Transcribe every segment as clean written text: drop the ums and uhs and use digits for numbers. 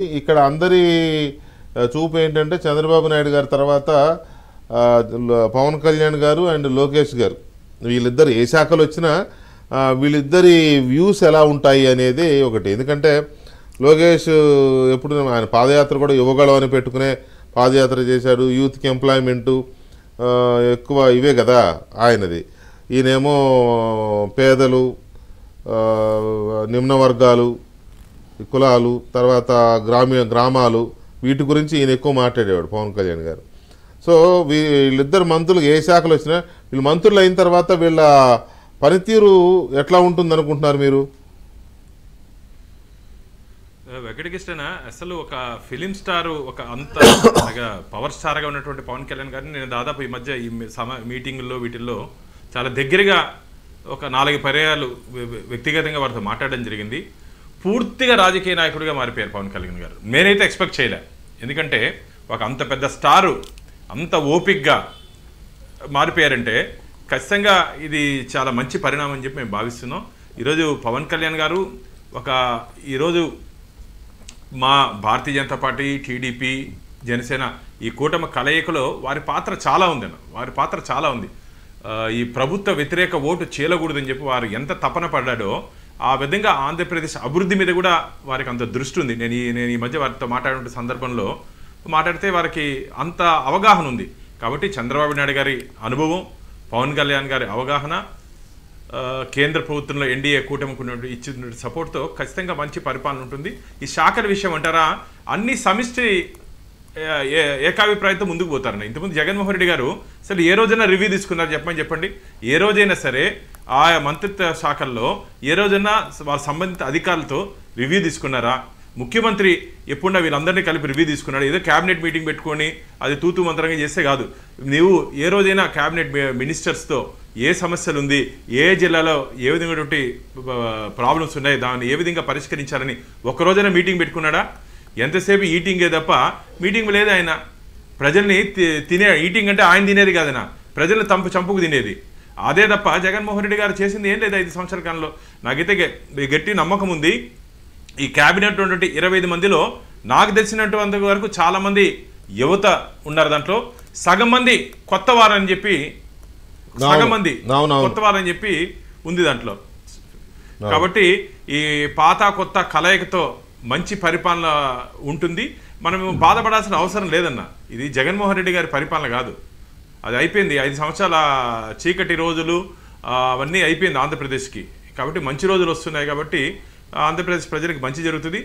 ఇక్కడ అందరి చూపు ఏంటంటే చంద్రబాబు నాయుడు గారి తర్వాత పవన్ కళ్యాణ్ గారు అండ్ లోకేష్ గారు వీళ్ళిద్దరు ఏ శాఖలు వచ్చినా వీళ్ళిద్దరి వ్యూస్ ఎలా ఉంటాయి అనేది ఒకటి. ఎందుకంటే లోకేష్ ఎప్పుడు ఆయన పాదయాత్ర కూడా యువగళం అని పెట్టుకునే పాదయాత్ర చేశాడు. యూత్కి ఎంప్లాయ్మెంటు ఎక్కువ ఇవే కదా ఆయనది. ఈయనేమో పేదలు, నిమ్న వర్గాలు, కులాలు, తర్వాత గ్రామాలు, వీటి గురించి ఈయన ఎక్కువ మాట్లాడేవాడు పవన్ కళ్యాణ్ గారు. సో వీళ్ళిద్దరు మంత్రులు ఏ శాఖలు వచ్చినా వీళ్ళు మంత్రులు అయిన తర్వాత వీళ్ళ పనితీరు ఎట్లా ఉంటుంది అనుకుంటున్నారు మీరు? వెంకటకృష్ణ అసలు ఒక ఫిలిం స్టార్, ఒక అంత పవర్ స్టార్గా ఉన్నటువంటి పవన్ కళ్యాణ్ గారిని నేను దాదాపు ఈ మధ్య ఈ మీటింగుల్లో వీటిల్లో చాలా దగ్గరగా ఒక 4 పర్యాయాలు వ్యక్తిగతంగా వారితో మాట్లాడడం జరిగింది. పూర్తిగా రాజకీయ నాయకుడిగా మారిపోయారు పవన్ కళ్యాణ్ గారు. నేనైతే ఎక్స్పెక్ట్ చేయలే. ఎందుకంటే ఒక అంత పెద్ద స్టారు అంత ఓపిక్గా మారిపోయారంటే ఖచ్చితంగా ఇది చాలా మంచి పరిణామం అని చెప్పి మేము భావిస్తున్నాం. ఈరోజు పవన్ కళ్యాణ్ గారు ఈరోజు మా భారతీయ జనతా పార్టీ, టీడీపీ, జనసేన ఈ కూటమి కలయికలో వారి పాత్ర చాలా ఉంది. ఈ ప్రభుత్వ వ్యతిరేక ఓటు చీలకూడదని చెప్పి వారు ఎంత తపన పడ్డాడో ఆ విధంగా ఆంధ్రప్రదేశ్ అభివృద్ధి మీద కూడా వారికి అంత దృష్టి ఉంది. నేను ఈ మధ్య వారితో మాట్లాడే సందర్భంలో మాట్లాడితే వారికి అంత అవగాహన ఉంది. కాబట్టి చంద్రబాబు నాయుడు గారి అనుభవం, పవన్ కళ్యాణ్ గారి అవగాహన, కేంద్ర ప్రభుత్వంలో ఎన్డీఏ కూటమికి ఇచ్చిన సపోర్ట్తో ఖచ్చితంగా మంచి పరిపాలన ఉంటుంది. ఈ శాఖల విషయం అంటారా, అన్ని సమిష్టి ఏకాభిప్రాయంతో ముందుకు పోతారని. ఇంతకుముందు జగన్మోహన్ రెడ్డి గారు అసలు ఏ రోజైనా రివ్యూ తీసుకున్నారు చెప్పండి. ఏ రోజైనా సరే ఆయా మంత్రిత్వ శాఖల్లో ఏ రోజైనా వారి సంబంధిత అధికారులతో రివ్యూ తీసుకున్నారా? ముఖ్యమంత్రి ఎప్పుడన్నా వీళ్ళందరినీ కలిపి రివ్యూ తీసుకున్నాడు? ఏదో క్యాబినెట్ మీటింగ్ పెట్టుకొని అది తూతూ మంత్రంగా చేస్తే కాదు. నీవు ఏ రోజైనా క్యాబినెట్ మినిస్టర్స్తో ఏ సమస్యలు ఉంది, ఏ జిల్లాలో ఏ విధమైనటువంటి ప్రాబ్లమ్స్ ఉన్నాయి, దాన్ని ఏ విధంగా పరిష్కరించాలని ఒక్కరోజైనా మీటింగ్ పెట్టుకున్నాడా? ఎంతసేపు ఈటింగే తప్ప మీటింగ్ లేదు. ఆయన ప్రజల్ని తినే ఈటింగ్ అంటే ఆయన తినేది కాదనా, ప్రజల్ని చంపుకు తినేది. అదే తప్ప జగన్మోహన్ రెడ్డి గారు చేసింది ఏం లేదు 5 సంవత్సరాల కాలంలో. నాకైతే గట్టి నమ్మకం ఉంది. ఈ క్యాబినెట్ ఉన్నటువంటి 25 మందిలో నాకు తెలిసినటువంటి వరకు చాలామంది యువత ఉన్నారు. దాంట్లో సగం మంది కొత్త వారని చెప్పి ఉంది దాంట్లో. కాబట్టి ఈ పాత కొత్త కలయికతో మంచి పరిపాలన ఉంటుంది. మనం బాధపడాల్సిన అవసరం లేదన్న. ఇది జగన్మోహన్ రెడ్డి గారి పరిపాలన కాదు, అది అయిపోయింది. 5 సంవత్సరాల చీకటి రోజులు అవన్నీ అయిపోయింది ఆంధ్రప్రదేశ్కి. కాబట్టి మంచి రోజులు వస్తున్నాయి. కాబట్టి ఆంధ్రప్రదేశ్ ప్రజలకు మంచి జరుగుతుంది.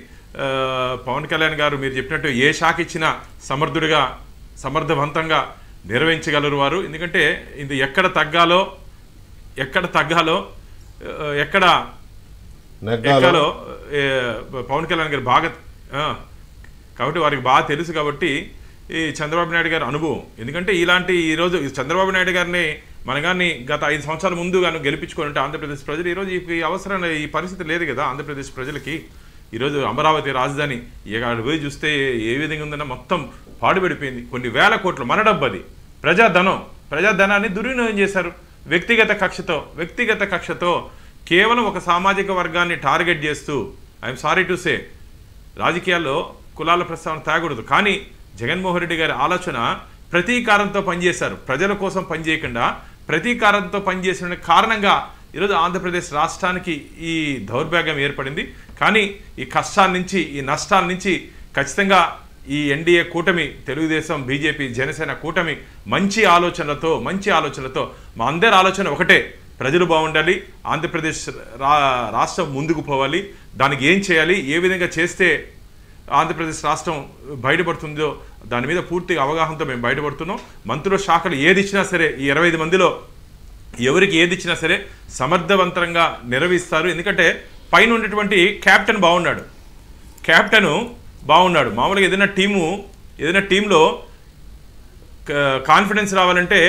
పవన్ కళ్యాణ్ గారు మీరు చెప్పినట్టు ఏ శాఖ ఇచ్చినా సమర్థవంతంగా నిర్వహించగలరు వారు. ఎందుకంటే ఇది ఎక్కడ తగ్గాలో పవన్ కళ్యాణ్ గారు బాగా, కాబట్టి వారికి బాగా తెలుసు. కాబట్టి ఈ చంద్రబాబు నాయుడు గారి అనుభవం, ఎందుకంటే ఈరోజు చంద్రబాబు నాయుడు గారిని మనగాన్ని గత 5 సంవత్సరాల ముందు గాను గెలిపించుకుంటే ఆంధ్రప్రదేశ్ ప్రజలు ఈరోజు ఈ అవసరం ఈ పరిస్థితి లేదు కదా ఆంధ్రప్రదేశ్ ప్రజలకి. ఈరోజు అమరావతి రాజధాని పోయి చూస్తే ఏ విధంగా ఉందన్న మొత్తం పాడుపడిపోయింది. కొన్ని వేల కోట్లు మన డబ్బది, ప్రజాధనాన్ని దుర్వినియోగం చేశారు వ్యక్తిగత కక్షతో కేవలం ఒక సామాజిక వర్గాన్ని టార్గెట్ చేస్తూ. ఐఎమ్ సారీ టు సే, రాజకీయాల్లో కులాల ప్రస్తావన తేగకూడదు. కానీ జగన్మోహన్ రెడ్డి గారి ఆలోచన ప్రతీకారంతో పనిచేశారు. ప్రజల కోసం పనిచేయకుండా ప్రతీకారంతో పనిచేసిన కారణంగా ఈరోజు ఆంధ్రప్రదేశ్ రాష్ట్రానికి ఈ దౌర్భాగ్యం ఏర్పడింది. కానీ ఈ కష్టాల నుంచి, ఈ నష్టాల నుంచి ఖచ్చితంగా ఈ ఎన్డీఏ కూటమి, తెలుగుదేశం, బీజేపీ, జనసేన కూటమి మంచి ఆలోచనలతో మా అందరి ఆలోచన ఒకటే, ప్రజలు బాగుండాలి, ఆంధ్రప్రదేశ్ రాష్ట్రం ముందుకు పోవాలి. దానికి ఏం చేయాలి, ఏ విధంగా చేస్తే ఆంధ్రప్రదేశ్ రాష్ట్రం బయటపడుతుందో దాని మీద పూర్తిగా అవగాహనతో మేము బయటపడుతున్నాం. మంత్రుల శాఖలు ఏది ఇచ్చినా సరే ఈ 25 మందిలో ఎవరికి ఏది ఇచ్చినా సరే సమర్థవంతంగా నిర్వహిస్తారు. ఎందుకంటే పైన ఉన్నటువంటి క్యాప్టెన్ బాగున్నాడు. మామూలుగా ఏదైనా టీంలో కాన్ఫిడెన్స్ రావాలంటే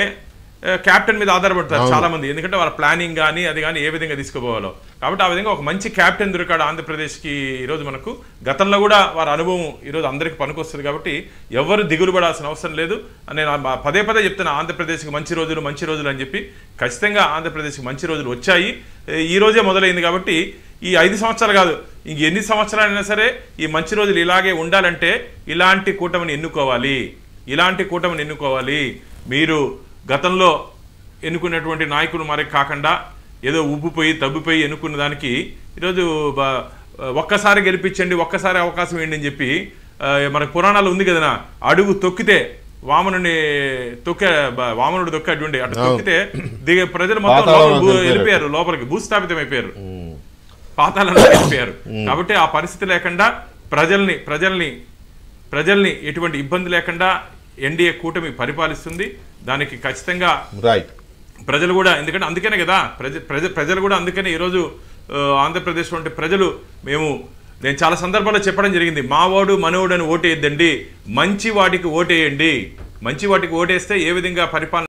క్యాప్టెన్ మీద ఆధారపడతారు చాలా మంది, ఎందుకంటే వాళ్ళ ప్లానింగ్ కానీ అది కానీ ఏ విధంగా తీసుకుపోవాలో. కాబట్టి ఆ విధంగా ఒక మంచి క్యాప్టెన్ దొరికాడు ఆంధ్రప్రదేశ్కి ఈరోజు మనకు. గతంలో కూడా వారి అనుభవం ఈరోజు అందరికీ పనికొస్తుంది. కాబట్టి ఎవరు దిగులు పడాల్సిన అవసరం లేదు. నేను పదే పదే చెప్తున్నా, ఆంధ్రప్రదేశ్కి మంచి రోజులు అని చెప్పి. ఖచ్చితంగా ఆంధ్రప్రదేశ్కి మంచి రోజులు వచ్చాయి. ఈ రోజే మొదలైంది. కాబట్టి ఈ 5 సంవత్సరాలు కాదు, ఇంక ఎన్ని సంవత్సరాలైనా సరే ఈ మంచి రోజులు ఇలాగే ఉండాలంటే ఇలాంటి కూటమిని ఎన్నుకోవాలి. మీరు గతంలో ఎన్నుకున్నటువంటి నాయకులు మరి కాకుండా ఏదో ఉబ్బిపోయి తబ్బిపోయి ఎన్నుకున్న దానికి ఈరోజు ఒక్కసారి గెలిపించండి, ఒక్కసారి అవకాశం ఏంటి అని చెప్పి మనకు పురాణాలు ఉంది కదా, అడుగు తొక్కితే వామనుడు తొక్కాడు అటు తొక్కితే ప్రజలు మొత్తం వెళ్ళిపోయారు, లోపలికి భూస్థాపితం అయిపోయారు, పాతాళంలో వెళ్ళిపోయారు. కాబట్టి ఆ పరిస్థితి లేకుండా ప్రజల్ని ఎటువంటి ఇబ్బంది లేకుండా ఎన్డీఏ కూటమి పరిపాలిస్తుంది. దానికి ఖచ్చితంగా ప్రజలు కూడా, ఎందుకంటే అందుకనే కదా ప్రజలు కూడా అందుకనే ఈరోజు ఆంధ్రప్రదేశ్ వంటి ప్రజలు నేను చాలా సందర్భాల్లో చెప్పడం జరిగింది, మావాడు మనోడు అని ఓటేయద్దండి, మంచి వాటికి ఓటేయండి. మంచి వాటికి ఓటేస్తే ఏ విధంగా పరిపాలన